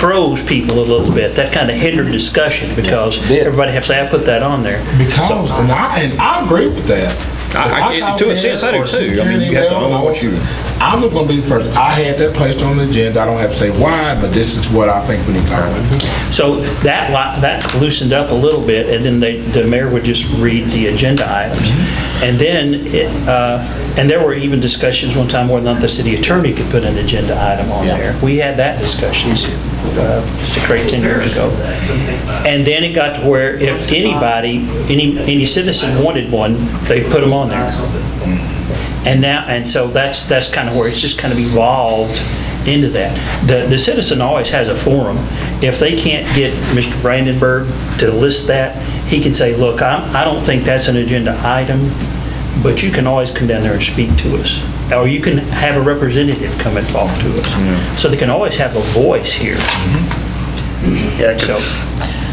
froze people a little bit. That kind of hindered discussion because did. everybody had to say, I put that on there. Because, and I agree with that. To a sense, I do too. I mean, you have to own what you. I'm going to be the first. I had that placed on the agenda. I don't have to say why, but this is what I think we need to talk about. So that loosened up a little bit, and then the mayor would just read the agenda items. And then, and there were even discussions one time whether or not the city attorney could put an agenda item on there. We had that discussions, to create 10 years ago. And then it got to where if anybody, any citizen wanted one, they put them on there. And so that's kind of where it's just kind of evolved into that. The citizen always has a forum. If they can't get Mr. Brandenburg to list that, he can say, look, I don't think that's an agenda item, but you can always come down there and speak to us. Or you can have a representative come and talk to us. So they can always have a voice here. Yeah, 'cause,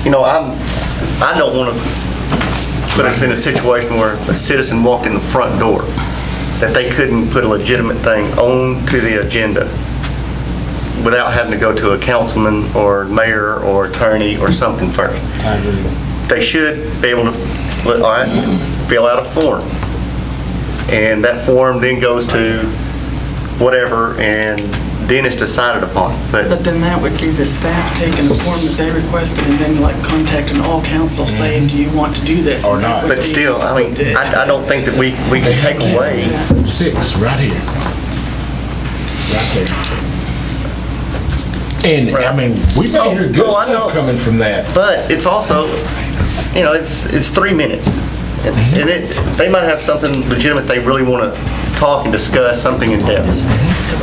you know, I don't want to put us in a situation where a citizen walked in the front door, that they couldn't put a legitimate thing on to the agenda without having to go to a councilman or mayor or attorney or something first. I agree. They should be able to, all right, fill out a form. And that form then goes to whatever, and then it's decided upon. But then that would be the staff taking the form that they requested and then like contacting all council saying, do you want to do this? Or And that not. would But be still, I mean, what they did. I don't think that we can take away. 6, right here. Right there. And, I mean, we may hear good Oh, I know. stuff coming from that. But it's also, you know, it's 3 minutes. And they might have something legitimate they really want to talk and discuss, something in depth.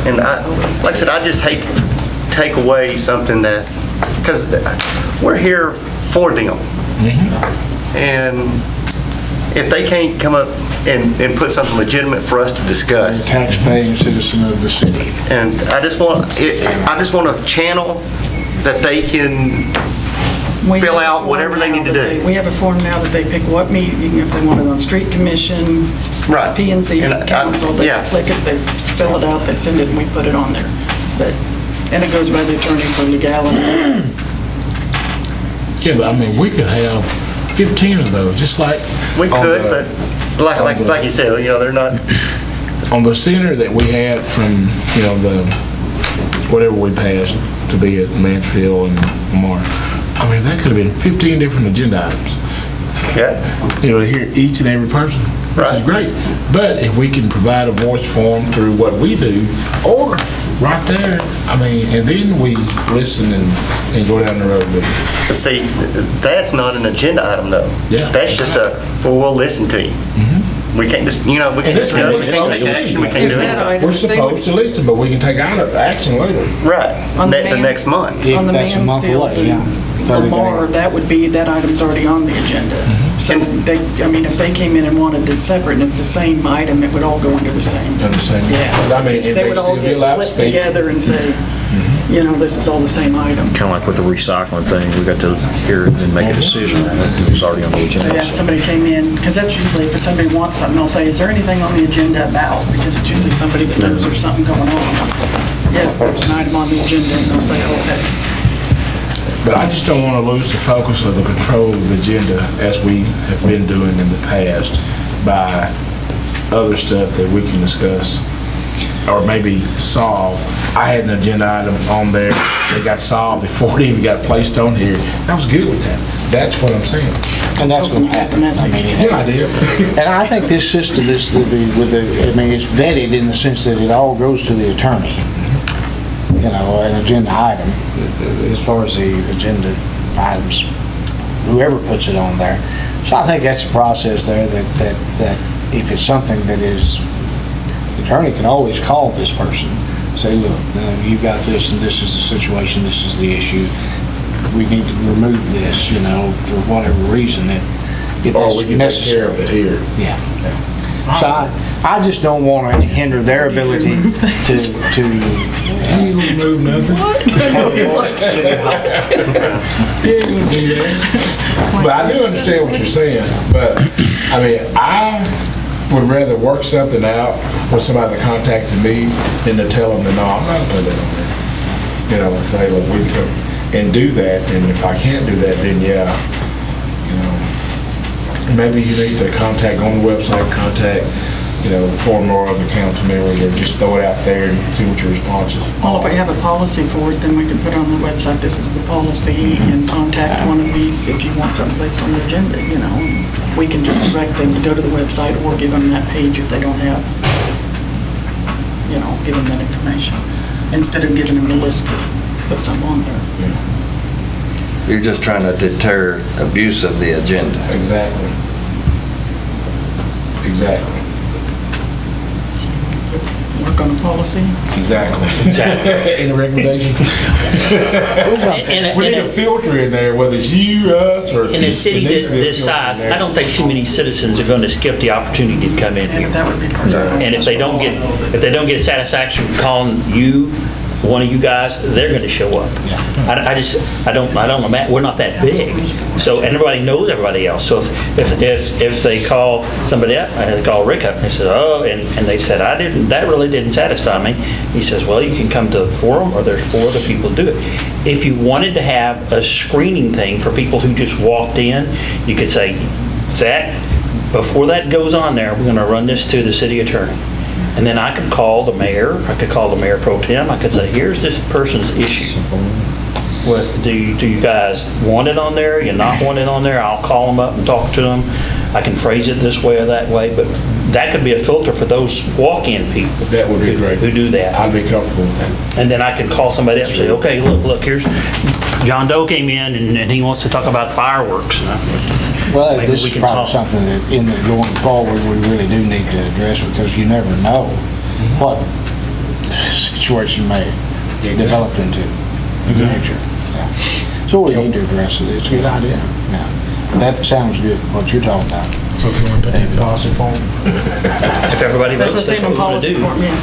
And like I said, I just hate to take away something that, because we're here for them. And if they can't come up and put something legitimate for us to discuss, Tax-paying citizen of the city. and I just want a channel that they can We fill have a out form whatever they now need to that do. We have a form now that they pick what meeting, if they want it on street commission, Right. P and Z And I- council, they yeah. click it, they fill it out, they send it, and we put it on there. But, and it goes by the attorney for legality. Yeah, but I mean, we could have 15 of those, just like. We on could, the- but like you said, you know, they're not, On the center that we had from, you know, the, whatever we passed to be at Mansfield and Lamar. I mean, that could have been 15 different agenda items. yeah. You know, to hear each and every person, which is Right. great. But if we can provide a voice for them through what we do, or right there, I mean, and then we listen and go down the road with it. But see, that's not an agenda item though. Yeah. That's just we'll listen to you. We can't just, you know, we can't And that's discuss, what we we're can't take supposed to action, do. we can't do If that anything. item, We're if they would- supposed to listen, but we can take action later. Right, On the the next month. If On the that's a month Mansfield away, yeah. and 30 Lamar, days. that would be, that item's already on the agenda. So they, I mean, if they came in and wanted it separate and it's the same item, it would all go under the same. Understand? Yeah. But I mean, and They they would all still be get allowed to clipped speak. together and say, you know, this is all the same item. Kind of like with the recycling thing, we got to hear it and make a decision. It was already on the So yeah, if agenda. somebody came in, because that's usually if somebody wants something, they'll say, is there anything on the agenda about? Because it's usually somebody that knows there's something going on. Yes, there's an item on the agenda, and they'll say, okay. But I just don't want to lose the focus of the control of the agenda as we have been doing in the past by other stuff that we can discuss or maybe solve. I had an agenda item on there that got solved before it even got placed on here. I was good with that. That's what I'm saying. And that's going to Get the happen. I message. mean, Good idea. and I think this system is, I mean, it's vetted in the sense that it all goes to the attorney. You know, an agenda item, as far as the agenda items, whoever puts it on there. So I think that's a process there that if it's something that is, the attorney can always call this person, say, look, you've got this and this is the situation, this is the issue. We need to remove this, you know, for whatever reason that if Or it's we can take care of necessary. it here. Yeah. So I just don't want to hinder their ability to You ain't gonna move nothing. But I do understand what you're saying, but, I mean, I would rather work something out with somebody that contacted me than to tell them, no, I'm not gonna put that on there. You know, and say, look, we can, and do that, and if I can't do that, then yeah, you know. maybe you need to contact on the website, contact, four more other council members, or just throw it out there and see what your response is. Well, if we have a policy for it, then we can put on the website, this is the policy, and contact one of these if you want something placed on the agenda, We can just direct them to go to the website or give them that page if they don't have, give them that information, instead of giving them a list to put something on there. You're just trying to deter abuse of the agenda. Exactly. Work on a policy. Exactly. In the recommendation. In We need a filter in there, whether it's you, us, or. a city it needs to be a this filter in size, there. I don't think too many citizens are going to skip the opportunity to come in here. And that would be perfect. And if they don't get satisfaction from calling you, one of you guys, they're going to show up. I don't imagine, we're not that big. So, and everybody knows everybody else. So if they call somebody up, they call Rick up, and they say, oh, and they said, that really didn't satisfy me. He says, well, you can come to the forum, or there's 4 other people to do it. If you wanted to have a screening thing for people who just walked in, you could say, before that goes on there, we're going to run this to the city attorney. And then I could call the mayor, I could call the mayor pro tem, I could say, here's this person's issue. What, do you guys want it on there? You not want it on there? I'll call them up and talk to them. I can phrase it this way or that way, but that could be a filter for those walk-in people. That would be great. Who do that. I'd be comfortable with that. And then I could call somebody up and say, okay, look, here's, John Doe came in and he wants to talk about fireworks. Well, Maybe this we is can probably talk. something that going forward, we really do need to address, because you never know what situation may develop into in the future. Yeah. So we need to address it. It's a good idea. Yeah. That sounds good, what you're talking about. So if you want to put that in policy form? If everybody That's votes, what's that's in what the we're going to policy do. form, yeah.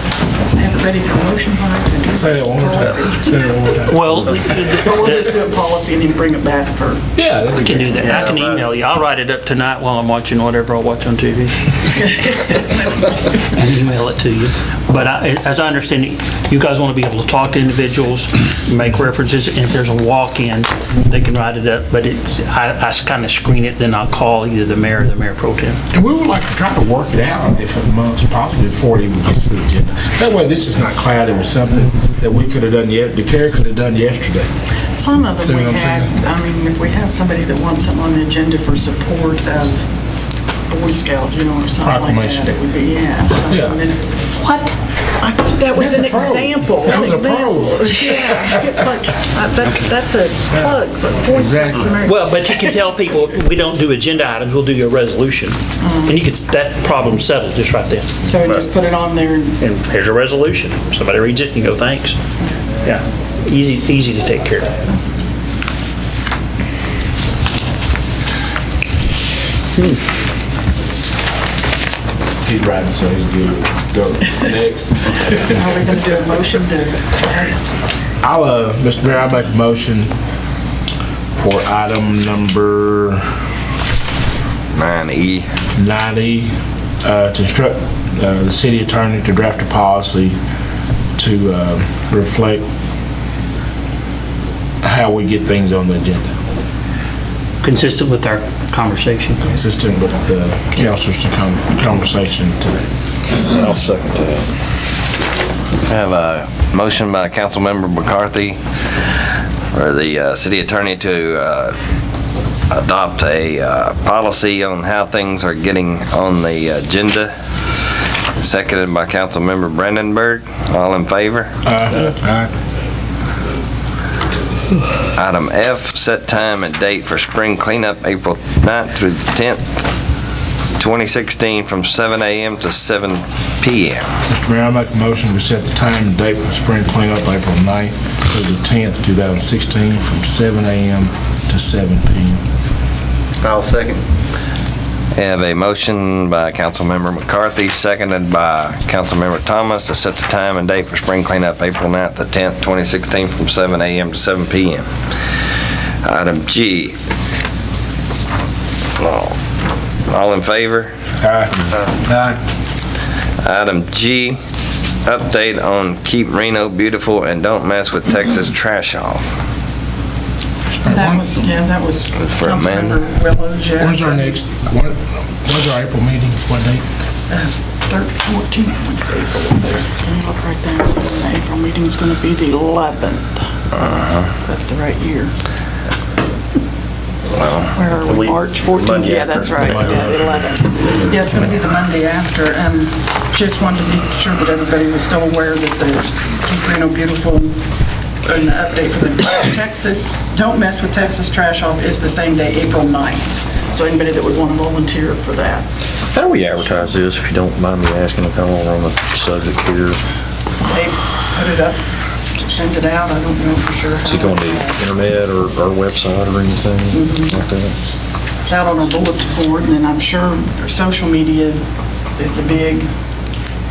Have it ready for motion by. Say it one more time. Say it one more time. Well, But we'll just do a policy and then bring it back for, Yeah, we can do that. I can email you. I'll write it up tonight while I'm watching whatever I watch on TV. And email it to you. But as I understand it, you guys want to be able to talk to individuals, make references, and if there's a walk-in, they can write it up. But I kind of screen it, then I'll call either the mayor or the mayor pro tem. And we would like to try to work it out if amongst possibly before it even gets to the agenda. That way this is not clouded with something that we could have done the Carrie could have done yesterday. some of See them we what I'm had, saying? I mean, if we have somebody that wants something on the agenda for support of Boy Scouts, or something like Proclamation. that, it would be, Yeah. and then, what? That was an That's a pro. example. That an was a example. pro. Yeah, it's like, that's a plug for Boy Scouts of Exactly. America. Well, but you can tell people, we don't do agenda items, we'll do your resolution. And you could, that problem's settled just right then. So just put it on there and And here's your resolution. Somebody reads it, and you go, thanks. Yeah, easy to take care of. He's riding, so he's good. Go next. are we going to do a motion to, Mr. Mayor, I'll make a motion for item number 9E. 90, to instruct the city attorney to draft a policy to reflect how we get things on the agenda, Consistent with our conversation. consistent with the council's conversation today. I'll second that. I have a motion by Councilmember McCarthy for the city attorney to adopt a policy on how things are getting on the agenda. Seconded by Councilmember Brandenburg. All in favor? Item F, set time and date for spring cleanup, April 9th through the 10th, 2016, from 7 a.m. to 7 p.m. Mr. Mayor, I make a motion to set the time and date for spring cleanup, April 9th through the 10th, 2016, from 7 a.m. to 7 p.m. I'll second. I have a motion by Councilmember McCarthy, seconded by Councilmember Thomas, to set the time and date for spring cleanup, April 9th to 10th, 2016, from 7 a.m. to 7 p.m. Item G. All in favor? Item G, update on Keep Reno Beautiful and Don't Mess with Texas Trash Off. That was with For Amanda. Councilmember Willows, yeah. When's our next, when's our April meeting? What date? 14th, when's April up there? Can you look right there? So the April meeting's gonna be the 11th. That's the right year. Where are we? March 14th? Monday Yeah, after. that's right, yeah, the 11th. Yeah, it's gonna be the Monday after. Just wanted to be sure that everybody was still aware that the Keep Reno Beautiful and the update for the Texas, Don't Mess with Texas Trash Off is the same day, April 9th. So anybody that would want to volunteer for that. How do we advertise this, if you don't mind me asking, if I'm on the subject here? They put it up, send it out, I don't know for sure. Is it going to the internet or our website or anything like that? It's out on our bulletin board, and then I'm sure our social media is a big,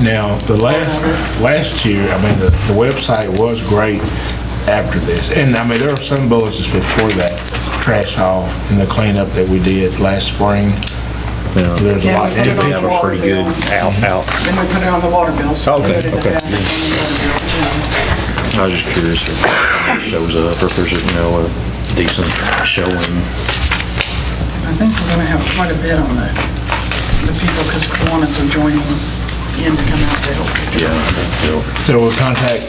Now, the last year, I mean, the website was great after this. And I mean, there were some bulletins before that, trash haul and the cleanup that we did last spring. Yeah. There's a Yeah, lot. we put it And on we have the a pretty good out. then we put it on the water bill. So Okay, we put it okay. on the water bill, too. I was just curious if it shows up or if there's, a decent showing. I think we're gonna have quite a bit on the people, because Kiwanis are joining in to come out to help. So we'll contact,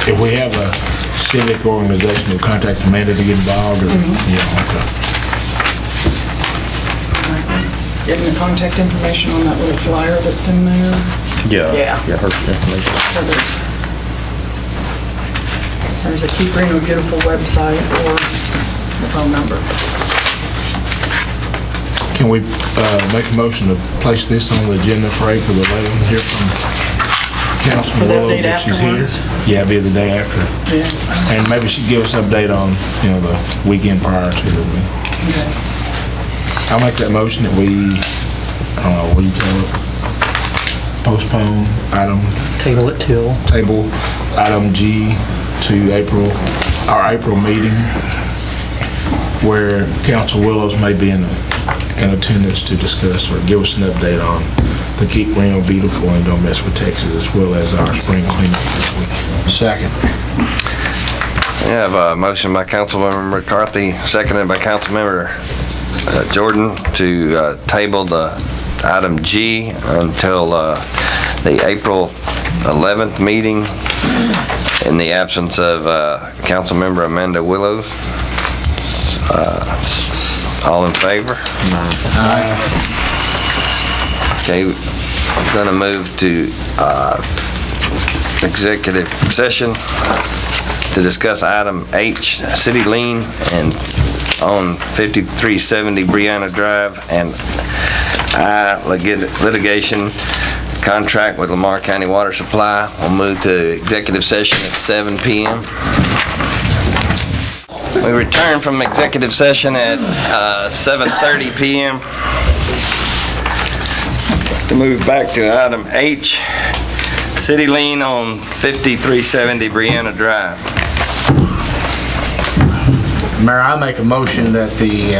if we have a civic organization, we'll contact Amanda to get involved or, yeah, okay. Getting the contact information on that little flyer that's in there. Yeah. Yeah. Yeah, her information. So there's a Keep Reno Beautiful website or the phone number. Can we make a motion to place this on the agenda for April 11th, hear from Councilman For that Willows date if she's here? afterwards? Yeah, it'll be the day after. Yeah. And maybe she'd give us an update on, the weekend prior to the meeting. Okay. I'll make that motion that we, what do you call it? Postpone Table it till. table item G to our April meeting, where Council Willows may be in attendance to discuss or give us an update on the Keep Reno Beautiful and Don't Mess with Texas, as well as our spring cleanup this week. Second. We have a motion by Councilmember McCarthy, seconded by Councilmember Jordan to table the item G until the April 11th meeting in the absence of Councilmember Amanda Willows. All in favor? Okay, I'm going to move to executive session to discuss item H, city lien and on 5370 Brianna Drive, and I litigation contract with Lamar County Water Supply. We'll move to executive session at 7 p.m. We return from executive session at 7:30 p.m. to move back to item H, city lien on 5370 Brianna Drive. Mayor, I make a motion that the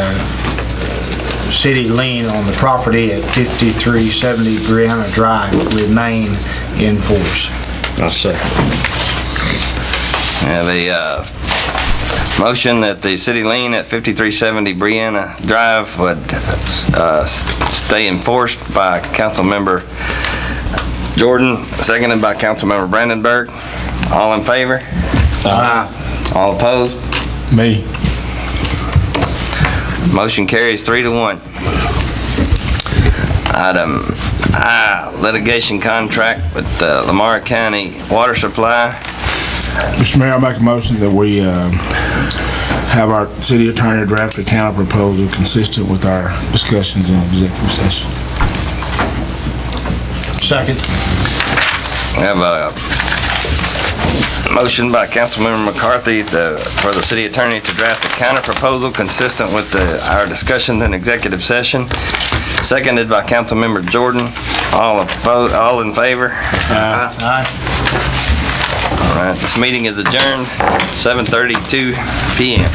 city lien on the property at 5370 Brianna Drive remain in force. I'll second. I have a motion that the city lien at 5370 Brianna Drive would stay enforced by Councilmember Jordan, seconded by Councilmember Brandenburg. All in favor? Aye. All opposed? Me. Motion carries 3-1. Item I, litigation contract with Lamar County Water Supply. Mr. Mayor, I make a motion that we have our city attorney draft a counter proposal consistent with our discussions in executive session. Second. We have a motion by Councilmember McCarthy for the city attorney to draft a counter proposal consistent with our discussions in executive session, seconded by Councilmember Jordan. All opposed, all in favor? Aye. All right, this meeting is adjourned, 7:32 p.m.